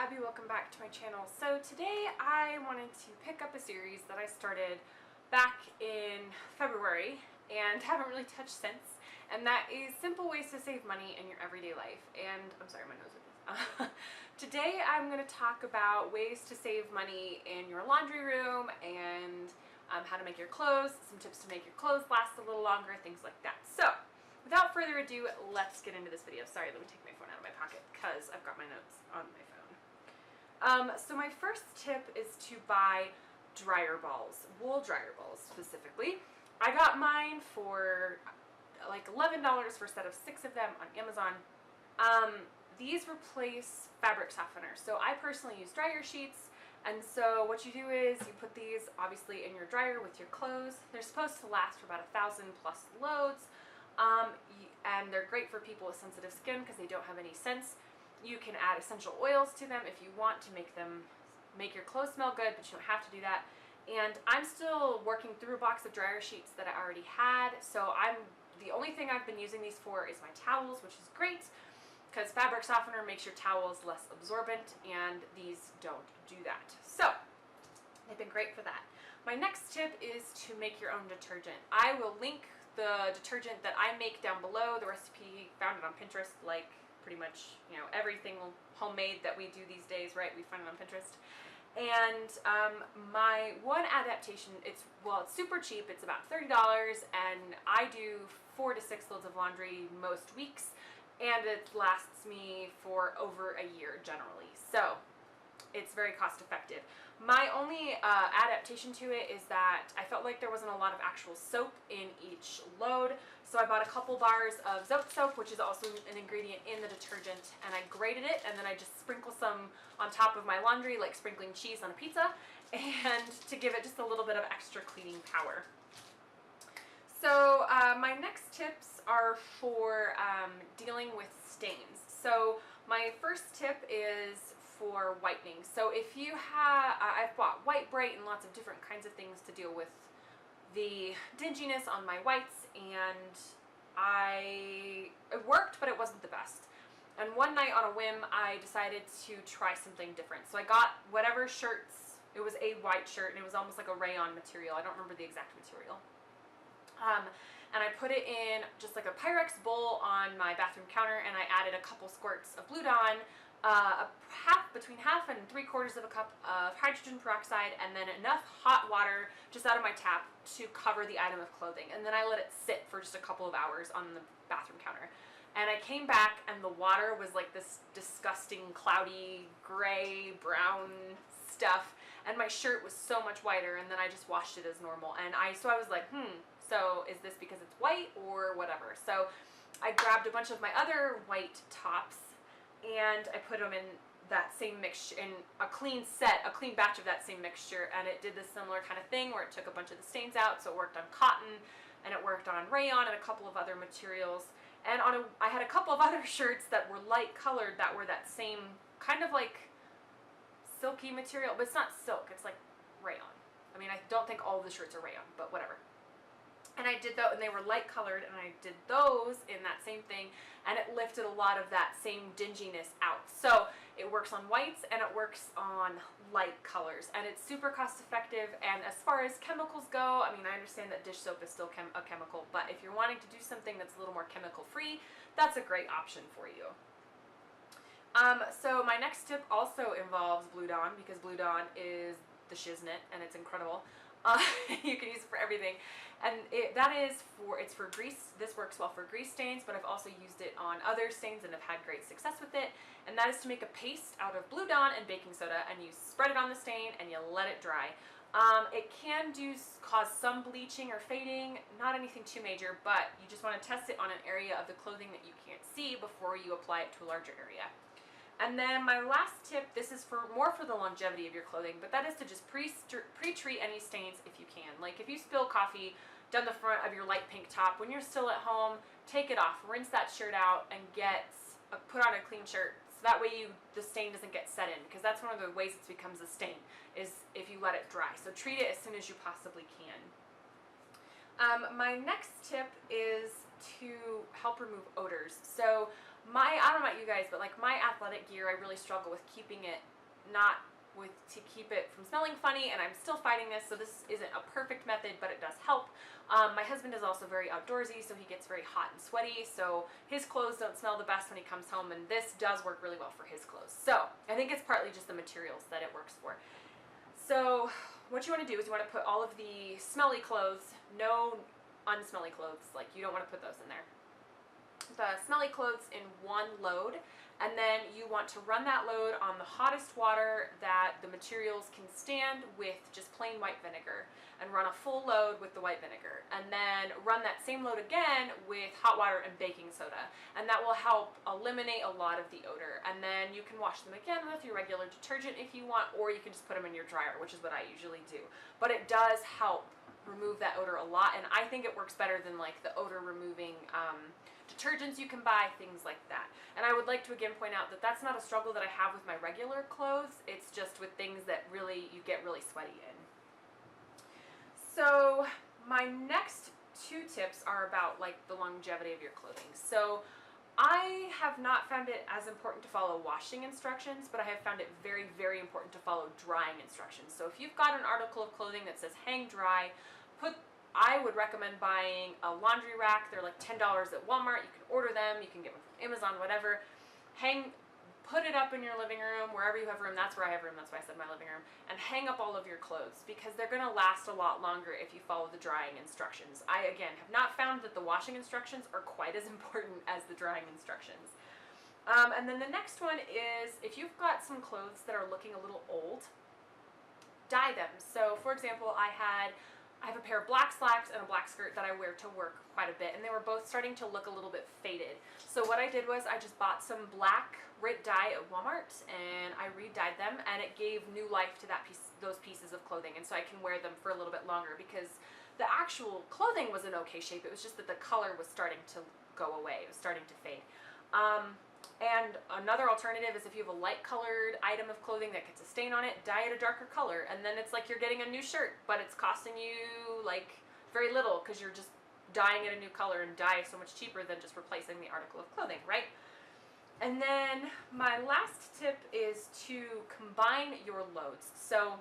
Abby, welcome back to my channel. So today I wanted to pick up a series that I started back in February and haven't really touched since, and that is simple ways to save money in your everyday life. And I'm sorry, my nose is today I'm going to talk about ways to save money in your laundry room and how to make your clothes, some tips to make your clothes last a little longer, things like that. So without further ado, let's get into this video. Sorry, let me take my phone out of my pocket because I've got my notes on my phone. So my first tip is to buy dryer balls, wool dryer balls specifically. I got mine for like $11 for a set of 6 of them on Amazon. These replace fabric softener. So I personally use dryer sheets, and so what you do is you put these obviously in your dryer with your clothes. They're supposed to last for about 1,000 plus loads, and they're great for people with sensitive skin because they don't have any scents. You can add essential oils to them if you want to make your clothes smell good, but you don't have to do that. And I'm still working through a box of dryer sheets that I already had, so the only thing I've been using these for is my towels, which is great because fabric softener makes your towels less absorbent, and these don't do that. So they've been great for that. My next tip is to make your own detergent. I will link the detergent that I make down below. The recipe, found it on Pinterest, like pretty much, you know, everything homemade that we do these days, right? We find it on Pinterest. And my one adaptation, it's super cheap. It's about $30, and I do 4 to 6 loads of laundry most weeks, and it lasts me for over a year generally. So it's very cost effective. My only adaptation to it is that I felt like there wasn't a lot of actual soap in each load, so I bought a couple bars of Zote soap, which is also an ingredient in the detergent, and I grated it, and then I just sprinkle some on top of my laundry, like sprinkling cheese on a pizza, and to give it just a little bit of extra cleaning power. So my next tips are for dealing with stains. So my first tip is for whitening. So if you have, I've bought White Bright and lots of different kinds of things to deal with the dinginess on my whites, and it worked, but it wasn't the best. And one night on a whim, I decided to try something different. So I got whatever shirts, it was a white shirt, and it was almost like a rayon material. I don't remember the exact material. And I put it in just like a Pyrex bowl on my bathroom counter, and I added a couple squirts of Blue Dawn, between half and 3/4 of a cup of hydrogen peroxide, and then enough hot water just out of my tap to cover the item of clothing. And then I let it sit for just a couple of hours on the bathroom counter. And I came back, and the water was like this disgusting, cloudy, gray, brown stuff, and my shirt was so much whiter, and then I just washed it as normal. And so I was like, so is this because it's white or whatever? So I grabbed a bunch of my other white tops, and I put them in that same mixture, in a clean batch of that same mixture, and it did this similar kind of thing where it took a bunch of the stains out. So it worked on cotton, and it worked on rayon and a couple of other materials. And I had a couple of other shirts that were light colored that were that same kind of like silky material, but it's not silk, it's like rayon. I mean, I don't think all of the shirts are rayon, but whatever. And I did that, and they were light colored, and I did those in that same thing, and it lifted a lot of that same dinginess out. So it works on whites, and it works on light colors, and it's super cost effective. And as far as chemicals go, I mean, I understand that dish soap is still a chemical, but if you're wanting to do something that's a little more chemical free, that's a great option for you. So my next tip also involves Blue Dawn, because Blue Dawn is the shiznit, and it's incredible. You can use it for everything, and it's for grease. This works well for grease stains, but I've also used it on other stains and have had great success with it. And that is to make a paste out of Blue Dawn and baking soda, and you spread it on the stain and you let it dry. It can cause some bleaching or fading, not anything too major, but you just want to test it on an area of the clothing that you can't see before you apply it to a larger area. And then my last tip, this is more for the longevity of your clothing, but that is to just pre-treat any stains if you can. Like if you spill coffee down the front of your light pink top, when you're still at home, take it off, rinse that shirt out, and put on a clean shirt, so that way the stain doesn't get set in, because that's one of the ways it becomes a stain, is if you let it dry. So treat it as soon as you possibly can. My next tip is to help remove odors. So I don't know about you guys, but like my athletic gear, I really struggle with keeping it not with to keep it from smelling funny, and I'm still fighting this, so this isn't a perfect method, but it does help. My husband is also very outdoorsy, so he gets very hot and sweaty, so his clothes don't smell the best when he comes home, and this does work really well for his clothes. So I think it's partly just the materials that it works for. So what you want to do is you want to put all of the smelly clothes, no unsmelly clothes, like you don't want to put those in there. The smelly clothes in one load, and then you want to run that load on the hottest water that the materials can stand with just plain white vinegar, and run a full load with the white vinegar, and then run that same load again with hot water and baking soda, and that will help eliminate a lot of the odor. And then you can wash them again with your regular detergent if you want, or you can just put them in your dryer, which is what I usually do. But it does help remove that odor a lot, and I think it works better than like the odor removing detergents you can buy, things like that. And I would like to again point out that that's not a struggle that I have with my regular clothes, it's just with things that really you get really sweaty in. So my next two tips are about like the longevity of your clothing. So I have not found it as important to follow washing instructions, but I have found it very, very important to follow drying instructions. So if you've got an article of clothing that says hang dry, I would recommend buying a laundry rack. They're like $10 at Walmart. You can order them. You can get them from Amazon, whatever. Put it up in your living room, wherever you have room. That's where I have room. That's why I said my living room. And hang up all of your clothes, because they're going to last a lot longer if you follow the drying instructions. I, again, have not found that the washing instructions are quite as important as the drying instructions. And then the next one is, if you've got some clothes that are looking a little old, dye them. So, for example, I have a pair of black slacks and a black skirt that I wear to work quite a bit, and they were both starting to look a little bit faded. So what I did was I just bought some black RIT dye at Walmart, and I re-dyed them, and it gave new life to those pieces of clothing, and so I can wear them for a little bit longer, because the actual clothing was in okay shape. It was just that the color was starting to go away. It was starting to fade. And another alternative is if you have a light colored item of clothing that gets a stain on it, dye it a darker color, and then it's like you're getting a new shirt, but it's costing you like very little because you're just dyeing it a new color, and dye is so much cheaper than just replacing the article of clothing, right? And then my last tip is to combine your loads. So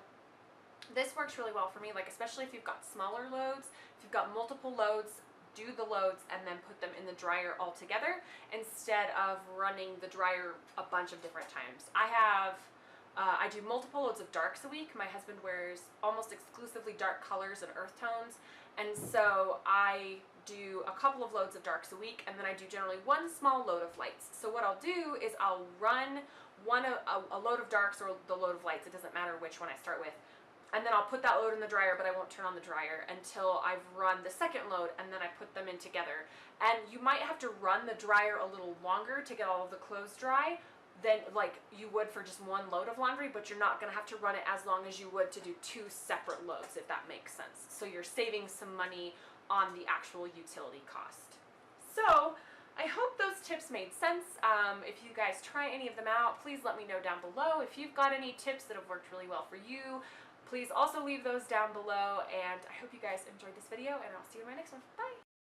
this works really well for me, like especially if you've got smaller loads, if you've got multiple loads, do the loads and then put them in the dryer all together instead of running the dryer a bunch of different times. I do multiple loads of darks a week. My husband wears almost exclusively dark colors and earth tones, and so I do a couple of loads of darks a week, and then I do generally one small load of lights. So what I'll do is I'll run a load of darks or the load of lights, it doesn't matter which one I start with, and then I'll put that load in the dryer, but I won't turn on the dryer until I've run the second load, and then I put them in together. And you might have to run the dryer a little longer to get all of the clothes dry than like you would for just one load of laundry, but you're not going to have to run it as long as you would to do two separate loads, if that makes sense. So you're saving some money on the actual utility cost. So I hope those tips made sense. If you guys try any of them out, please let me know down below. If you've got any tips that have worked really well for you, please also leave those down below, and I hope you guys enjoyed this video, and I'll see you in my next one. Bye!